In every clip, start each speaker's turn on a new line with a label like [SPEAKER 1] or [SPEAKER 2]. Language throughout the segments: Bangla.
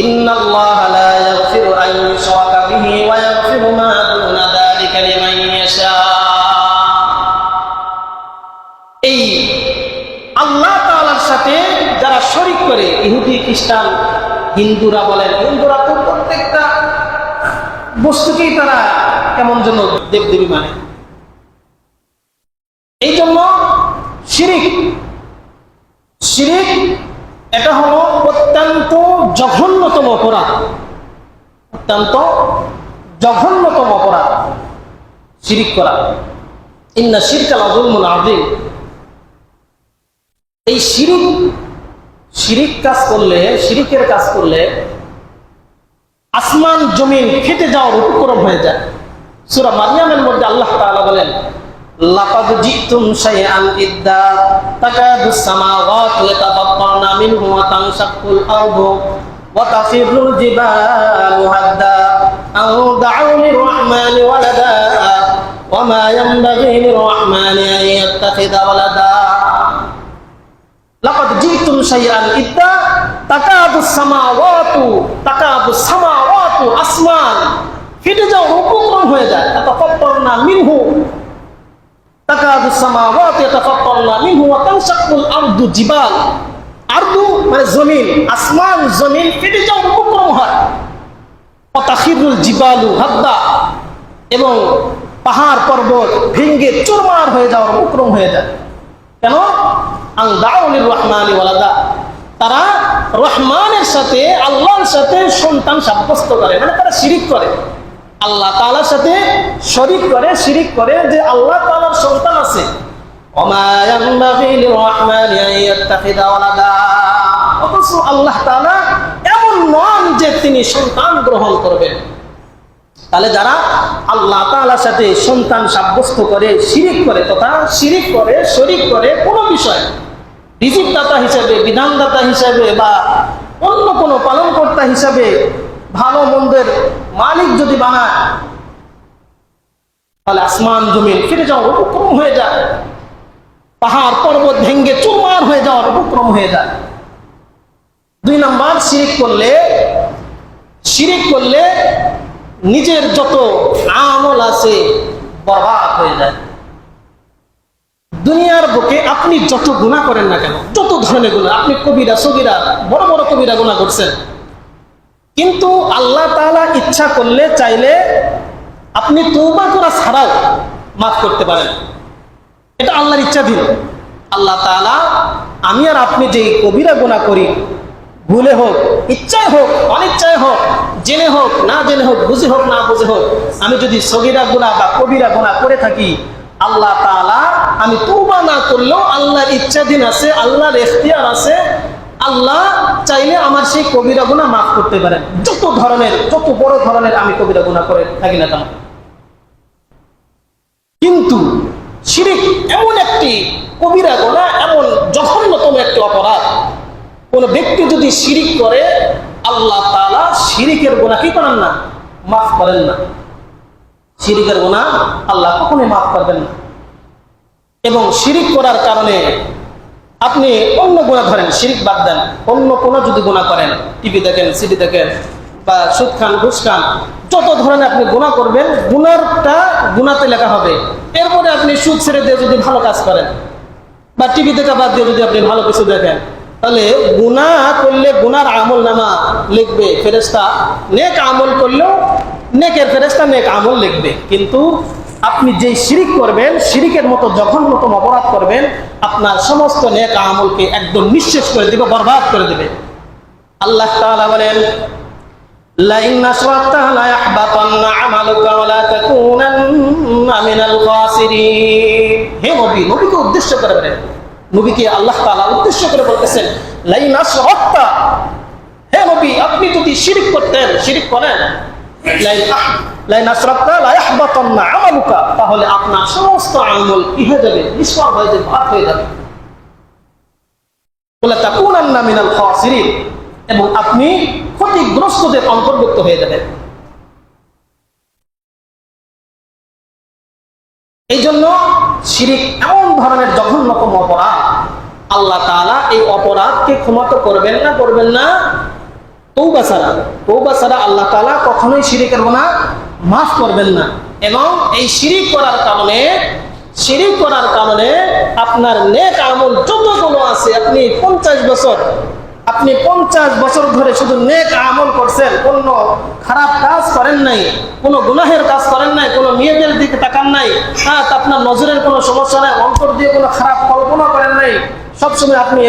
[SPEAKER 1] ইন্নাল্লাহা লা ইয়াগফিরু আন ইউশরাকা বিহি ওয়া ইয়াগফিরু মা দুনা যালিকা লিমান ইয়াশা। এই আল্লাহ তাআলার সাথে যারা শরীক করে, ইহুদি, খ্রিস্টান, হিন্দুরা বলেন, হিন্দুরা তো প্রত্যেকটা বস্তুকেই তারা কেমন যেন দেবদেবী মানে। এই জন্য শিরিক এটা হলো অত্যন্ত জঘন্যতম অপরাধ, অত্যন্ত জঘন্যতম অপরাধ শিরিক করা। ইন্না শিরকা লাযুলমুন আযীম। এই শিরিক কাজ করলে, শিরিকের কাজ করলে আসমান জমিন ফেটে যাওয়ার উপক্রম হয়ে যায়। সূরা মারইয়ামের মধ্যে আল্লাহ তাআলা বলেন, লাকাদ জিতুম শাইআন ইদ্দা তাকাদুস সামাওয়াতু ইয়াতাফাত্তারনা মিনহু ওয়া তানশাক্কুল আরদু ওয়া তাখিরুল জিবালু হাদ্দা আও দাউ লিররহমানি ওয়ালাদা ওয়া মা ইয়ানবাগি লিররহমানি আন ইয়াত্তাখিযা ওয়ালাদা। লাকাদ জিতুম শাইআন ইদ্দা তাকাদুস সামাওয়াতু, আসমান ফেটে যাওয়ার উপক্রম হয়ে যায়। ইয়াতাফাত্তারনা মিনহু, তাকাদুস সামাওয়াতু ইয়াতাফাত্তারনা মিনহু ওয়া তানশাক্কুল আরদু জিবাল। আরদু মানে জমিন, আসমান জমিন ফেটে যাওয়ার উপক্রম হয়। ওয়া তাখিরুল জিবালু হাদ্দা, এবং পাহাড় পর্বত ভেঙে চুরমার হয়ে যাওয়ার উপক্রম হয়ে যায়। কেন? আন দাউ লিররহমানি ওয়ালাদা, তারা রহমানের সাথে, আল্লাহর সাথে সন্তান সাব্যস্ত করে, মানে তারা শিরিক করে, আল্লাহ তাআলার সাথে শরীক করে, শিরিক করে যে আল্লাহ তাআলার সন্তান আছে। ওয়া মা ইয়ানবাগি লিররহমানি আন ইয়াত্তাখিযা ওয়ালাদা, অথচ আল্লাহ তাআলা এমন নন যে তিনি সন্তান গ্রহণ করবেন। তাহলে যারা আল্লাহ তাআলার সাথে সন্তান সাব্যস্ত করে, শিরিক করে, তথা শিরিক করে, শরীক করে কোনো বিষয়, রিজিক দাতা হিসেবে, বিধানদাতা হিসেবে, বা অন্য কোনো পালনকর্তা হিসেবে, ভালো মন্দের মালিক যদি বানায়, তাহলে আসমান জমিন ফিরে যাওয়ার উপক্রম হয়ে যায়, পাহাড় পর্বত ভেঙে চুরমার হয়ে যাওয়ার উপক্রম হয়ে যায়। 2 নাম্বার, শিরিক করলে নিজের যত আমল আছে বরবাদ হয়ে যায়। দুনিয়ার বুকে আপনি যত গুনাহ করেন না কেন, যত ধরনের গুনাহ, আপনি কবিরা সগীরা বড় বড় কবিরা গুনাহ করছেন, কিন্তু আল্লাহ তাআলা ইচ্ছা করলে, চাইলে আপনি তওবা করা ছাড়াও মাফ করতে পারেন। এটা আল্লাহর ইচ্ছাধীন। আল্লাহ তাআলা আমি আর আপনি যে কবিরা গুনাহ করি, ভুলে হোক, ইচ্ছায় হোক, অনিচ্ছায় হোক, জেনে হোক, না জেনে হোক, বুঝে হোক, না বুঝে হোক, আমি যদি সগীরা গুনাহ বা কবিরা গুনাহ করে থাকি, আল্লাহ তাআলা আমি তওবা না করলেও আল্লাহর ইচ্ছাধীন আছে, আল্লাহর ইখতিয়ার আছে। আল্লাহ চাইলে আমার সেই কবিরা গুনাহ মাফ করতে পারেন, যত বড় ধরনের আমি কবিরা গুনাহ করে থাকি না কেন। কিন্তু শিরিক এমন একটি কবিরা গুনাহ, এমন জঘন্যতম একটি অপরাধ, কোন ব্যক্তি যদি শিরিক করে, আল্লাহ তাআলা শিরিকের গুনাহ কি করেন না? মাফ করেন না। শিরিকের গুনাহ আল্লাহ কখনোই মাফ করবেন না। এবং শিরিক করার কারণে আপনি অন্য গুনাহ ধরেন, শিরিক বাদ দেন, অন্য কোনো যদি গুনাহ করেন, টিভি দেখেন, সিডি দেখেন, বা সুদ খান, ঘুষ খান, যত ধরনের আপনি গুনাহ করবেন, গুনাহটা গুনাহতে লেখা হবে। এরপরে আপনি সুদ ছেড়ে দিয়ে যদি ভালো কাজ করেন, বা টিভি দেখা বাদ দিয়ে যদি আপনি ভালো কিছু দেখেন, তাহলে গুনাহ করলে গুনার আমল নামা লিখবে ফেরেশতা, নেক আমল করলেও নেকের ফেরেশতা নেক আমল লিখবে। কিন্তু আপনি যেই শিরিক করবেন, শিরিকের মতো জঘন্যতম অপরাধ করবেন, আপনার সমস্ত নেক আমলকে একদম নিঃশেষ করে দিবে, বরবাদ করে দিবে। আল্লাহ তাআলা বলেন, লা ইন আশরাকতা লা ইয়াহবাতান্না আমালুকা ওয়া লা তাকুনান্না মিনাল খাসিরিন। হে নবী, নবীকে উদ্দেশ্য করে বলেন, নবীকে আল্লাহ তাআলা উদ্দেশ্য করে বলতেছেন, লা ইন আশরাকতা, হে নবী আপনি যদি শিরিক করতেন, শিরিক করেন, লা ইন আশরাকতা লা ইয়াহবাতান্না আমালুকা, তাহলে আপনার সমস্ত আমল কি হয়ে যাবে? নিষ্ফল হয়ে যাবে, বাদ হয়ে যাবে। ওয়া লা তাকুনান্না মিনাল খাসিরিন, এবং আপনি ক্ষতিগ্রস্তদের অন্তর্ভুক্ত হয়ে যাবেন। এই জন্য শিরিক এমন ধরনের জঘন্যতম অপরাধ, আল্লাহ তাআলা এই অপরাধকে ক্ষমা তো করবেন না, তওবা ছাড়া আল্লাহ তাআলা কখনোই শিরকের গুনাহ মাফ করবেন না। এবং এই শিরিক করার কারণে আপনার নেক আমল যতগুলো আছে, আপনি 50 বছর ধরে শুধু নেক আমল করছেন, কোনো খারাপ কাজ করেন নাই, কোনো গুনাহের কাজ করেন নাই, কোনো মেয়েদের দিকে তাকান নাই, আপনার নজরের কোনো সমস্যা নাই, অন্তর দিয়ে কোনো খারাপ কল্পনা করেন নাই, সবসময় আপনি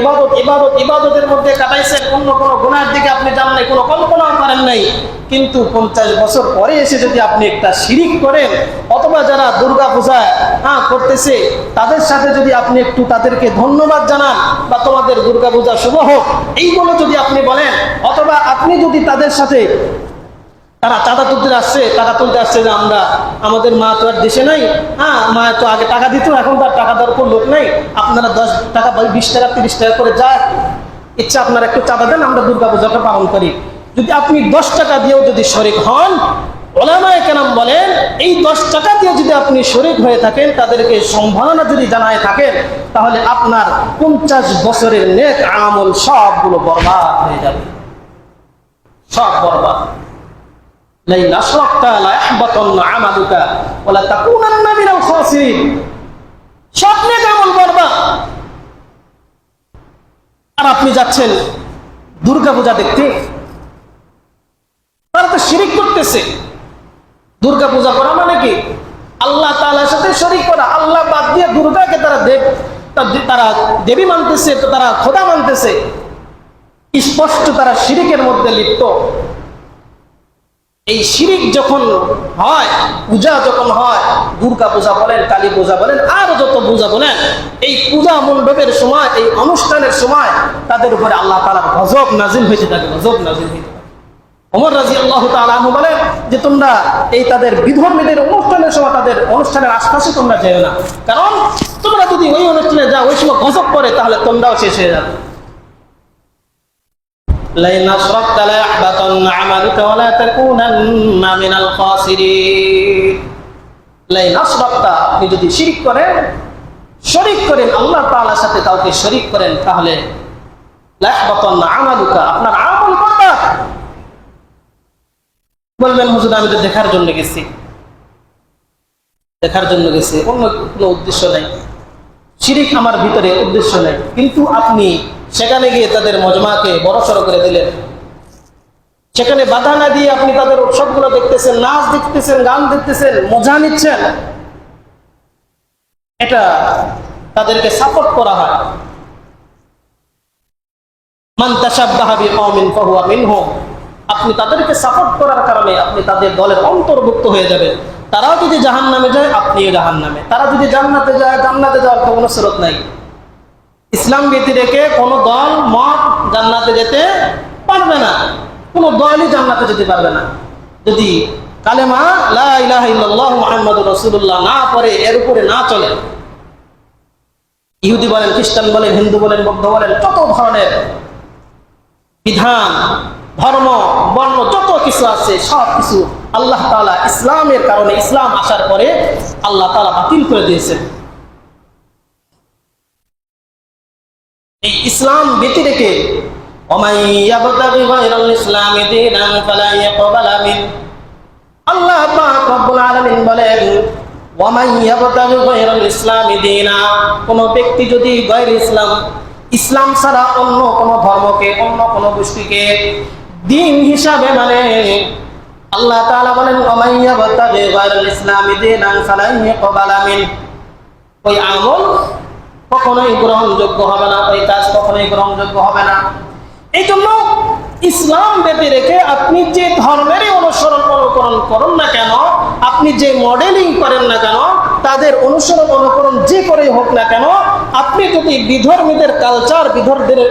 [SPEAKER 1] ইবাদতের মধ্যে কাটাইছেন, অন্য কোনো গুনাহের দিকে আপনি যান নাই, কোনো কল্পনাও করেন নাই। কিন্তু 50 বছর পরে এসে যদি আপনি একটা শিরিক করেন, অথবা যারা দুর্গা পূজা করতেছে তাদের সাথে যদি আপনি একটু তাদেরকে ধন্যবাদ জানান, বা তোমাদের দুর্গা পূজা শুভ হোক, এইগুলো যদি আপনি বলেন, অথবা আপনি যদি তাদের সাথে, তারা টাকা তুলতে আসছে যে আমাদের মা তো আর দেশে নাই, মা তো আগে টাকা দিত, এখন তার টাকা দেওয়ার কোনো লোক নাই, আপনারা 10 টাকা 20 টাকা 30 টাকা করে যা ইচ্ছা আপনারা একটু চাঁদা দেন, আমরা দুর্গা পূজাটা পালন করি। যদি আপনি 10 টাকা দিয়েও যদি শরিক হন, উলামায়ে কেরাম বলেন এই 10 টাকা দিয়ে যদি আপনি শরিক হয়ে থাকেন, তাদেরকে সম্মাননা যদি জানায় থাকেন, তাহলে আপনার 50 বছরের নেক আমল সবগুলো বরবাদ হয়ে যাবে, সব বরবাদ। লাইন আশরাকতা লা ইয়াহবাতান্না আমালুকা ওয়া লা তাকুনান্না মিনাল খাসিরিন। সব নেক আমল বরবাদ। আর আপনি যাচ্ছেন দুর্গা পূজা দেখতে, তারা তো শিরিক করতেছে। দুর্গা পূজা করা মানে কি? আল্লাহ তাআলার সাথে শরীক করা। আল্লাহ বাদ দিয়ে দুর্গাকে তারা দেবী মানতেছে, তো তারা খোদা মানতেছে। স্পষ্ট তারা শিরিকের মধ্যে লিপ্ত। এই শিরিক যখন হয়, পূজা যখন হয়, দুর্গা পূজা বলেন, কালী পূজা বলেন, আর যত পূজা বলেন, এই পূজা মণ্ডপের সময়, এই অনুষ্ঠানের সময় তাদের উপরে আল্লাহ তাআলার গজব নাজিল হয়েছে, ওমর রাদিয়াল্লাহু তাআলা আনহু বলেন যে তোমরা এই তাদের বিধর্মীদের অনুষ্ঠানের সময় তাদের অনুষ্ঠানের আশপাশে তোমরা যেও না, কারণ তোমরা যদি ওই অনুষ্ঠানে যাও, ওই সময় গজব করে, তাহলে তোমরাও শেষ হয়ে যাবে। লাইন আশরাকতা লা ইয়াহবাতান্না আমালুকা ওয়া লা তাকুনান্না মিনাল খাসিরিন। লাইন আশরাকতা, আপনি যদি শিরক করেন, আল্লাহ তাআলার সাথে কাউকে শরীক করেন, তাহলে লা ইয়াহবাতান্না আমালুকা, আপনার আমল বরবাদ। বলবেন হুজুর আমি তো দেখার জন্য গেছি, অন্য কোনো উদ্দেশ্য নেই, শিরিক আমার ভিতরে উদ্দেশ্য নেই। কিন্তু আপনি সেখানে গিয়ে তাদের মজমাকে বড়সড় করে দিলেন, সেখানে বাধা না দিয়ে আপনি তাদের উৎসবগুলো দেখতেছেন, নাচ দেখতেছেন, গান দেখতেছেন, মজা নিচ্ছেন, এটা তাদেরকে সাপোর্ট করা হয়। মান তাশাব্বাহা বিকওমিন ফাহুয়া মিনহুম। আপনি তাদেরকে সাপোর্ট করার কারণে আপনি তাদের দলের অন্তর্ভুক্ত হয়ে যাবেন। তারাও যদি জাহান্নামে যায়, আপনিও জাহান্নামে। তারা যদি জান্নাতে যায়, জান্নাতে যাওয়ার কোনো শরত নাই। ইসলাম ব্যতী রেখে কোনো দল মত জান্নাতে যেতে পারবে না, কোনো দলই জান্নাতে যেতে পারবে না যদি কালেমা লা ইলাহা ইল্লাল্লাহু মুহাম্মাদুর রাসূলুল্লাহ না পড়ে, এর উপরে না চলে। ইহুদি বলেন, খ্রিস্টান বলেন, হিন্দু বলেন, বৌদ্ধ বলেন, যত ধরনের বিধান, ধর্ম, বর্ণ যত কিছু আছে, সব কিছু আল্লাহ তাআলা ইসলামের কারণে, ইসলাম আসার পরে আল্লাহ তাআলা বাতিল করে দিয়েছেন। এই ইসলাম ব্যতী রেখে ওমান ইয়াবতাগি গায়রাল ইসলামি দীনান ফালা ইয়াকবালা মিন। আল্লাহ পাক রব্বুল আলামিন বলেন, ওমান ইয়াবতাগি গায়রাল ইসলামি দীনা, কোন ব্যক্তি যদি গায়র ইসলাম ছাড়া অন্য কোন ধর্মকে, অন্য কোন গোষ্ঠীকে দিন হিসাবে মানে, আল্লাহ তাআলা বলেন ওমান ইয়াবতাগি গায়রাল ইসলামি দীনান ফালা ইয়াকবালা মিন, ওই আমল কখনোই গ্রহণযোগ্য হবে না, ওই কাজ কখনোই গ্রহণযোগ্য হবে না। এই জন্য ইসলাম ব্যতী রেখে আপনি যে ধর্মেরই অনুকরণ করুন না কেন, আপনি যে মডেলিং করেন না কেন, তাদের অনুকরণ যে করেই হোক না কেন, আপনি যদি বিধর্মীদের কালচার,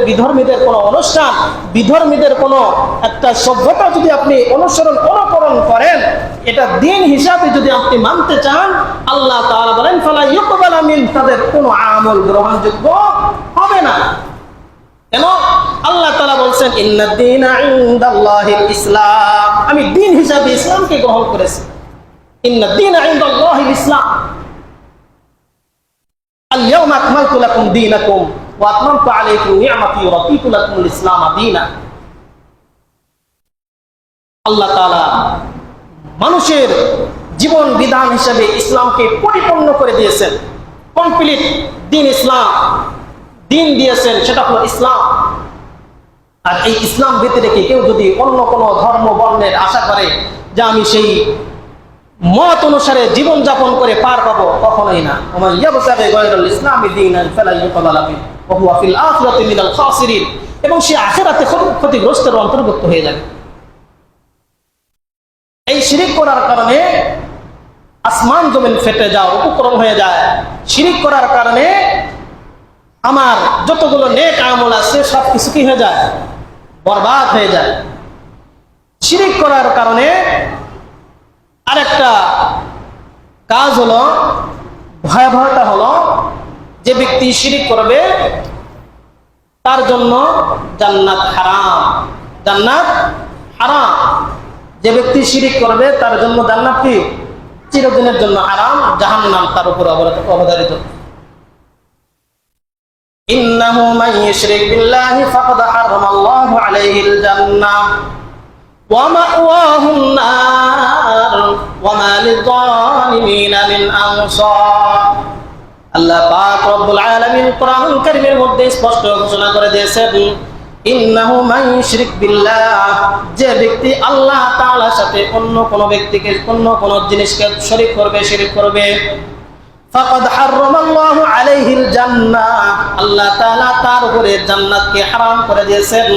[SPEAKER 1] বিধর্মীদের কোনো অনুষ্ঠান, বিধর্মীদের কোনো একটা সভ্যতা যদি আপনি অনুকরণ করেন, এটা দিন হিসাবে যদি আপনি মানতে চান, আল্লাহ তাআলা বলেন ফালা ইউকবালা মিন, তাদের কোনো আমল গ্রহণযোগ্য হবে না। কেন? আল্লাহ তাআলা বলছেন ইন্নাদ দীনা ইনদাল্লাহিল ইসলাম, আমি দিন হিসাবে ইসলামকে গ্রহণ করেছি। ইন্নাদ দীনা ইনদাল্লাহিল ইসলাম, আল ইয়াওমা আকমালতু লাকুম দীনাকুম ওয়া আতমামতু আলাইকুম নি'মাতি ওয়া রাদিতু লাকুমুল ইসলাম দীনা। আল্লাহ তাআলা মানুষের জীবন বিধান হিসেবে ইসলামকে পরিপূর্ণ করে দিয়েছেন। কমপ্লিট দিন ইসলাম, দিন দিয়েছেন, সেটা হলো ইসলাম। আর এই ইসলাম ব্যতীত রেখে কেউ যদি অন্য কোনো ধর্ম বর্ণের আশা করে যে আমি সেই মত অনুসারে জীবন যাপন করে পার পাবো, কখনোই না। ওমান ইয়াবতাগি গায়রাল ইসলামি দীনান ফালা ইউকবালা মিনহু ওয়া হুয়া ফিল আখিরাতি মিনাল খাসিরিন, এবং সে আখিরাতে ক্ষতিগ্রস্তের অন্তর্ভুক্ত হয়ে যাবে। এই শিরিক করার কারণে আসমান জমিন ফেটে যাওয়ার উপক্রম হয়ে যায়। শিরিক করার কারণে আমার যতগুলো নেক আমল আছে সবকিছু কি হয়ে যায়? বরবাদ হয়ে যায়। শিরিক করার কারণে আরেকটা কাজ হলো, ভয়াবহতা হলো, যে ব্যক্তি শিরিক করবে তার জন্য জান্নাত হারাম। জান্নাত হারাম। যে ব্যক্তি শিরিক করবে তার জন্য জান্নাত কি? চিরদিনের জন্য হারাম, জাহান্নাম তার উপর অবধারিত। ইন্নাহু মান ইউশরিক বিল্লাহি ফাকাদ হারামাল্লাহু আলাইহিল জান্নাহ ওয়া মাওয়াহুন নার ওয়া মা লিয-যালিমিনা মিন আনসার। আল্লাহ পাক রব্বুল আলামিন কোরআনুল কারীমের মধ্যে স্পষ্ট ঘোষণা করে দিয়েছেন, ইন্নাহু মান ইউশরিক বিল্লাহ, যে ব্যক্তি আল্লাহ তাআলার সাথে অন্য কোন ব্যক্তিকে, অন্য কোন জিনিসকে শরীক করবে, শিরক করবে, ফাকাদ হারামাল্লাহু আলাইহিল জান্নাহ, আল্লাহ তাআলা তার উপরে জান্নাতকে হারাম করে দিয়েছেন।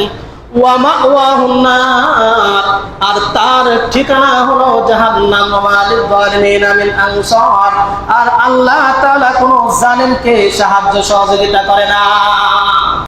[SPEAKER 1] ওয়া মাওয়াহুন নার, আর তার ঠিকানা হলো জাহান্নাম। ওয়া মা লিয-যালিমিনা মিন আনসার, আর আল্লাহ তাআলা কোন জালিমকে সাহায্য সহযোগিতা করে না।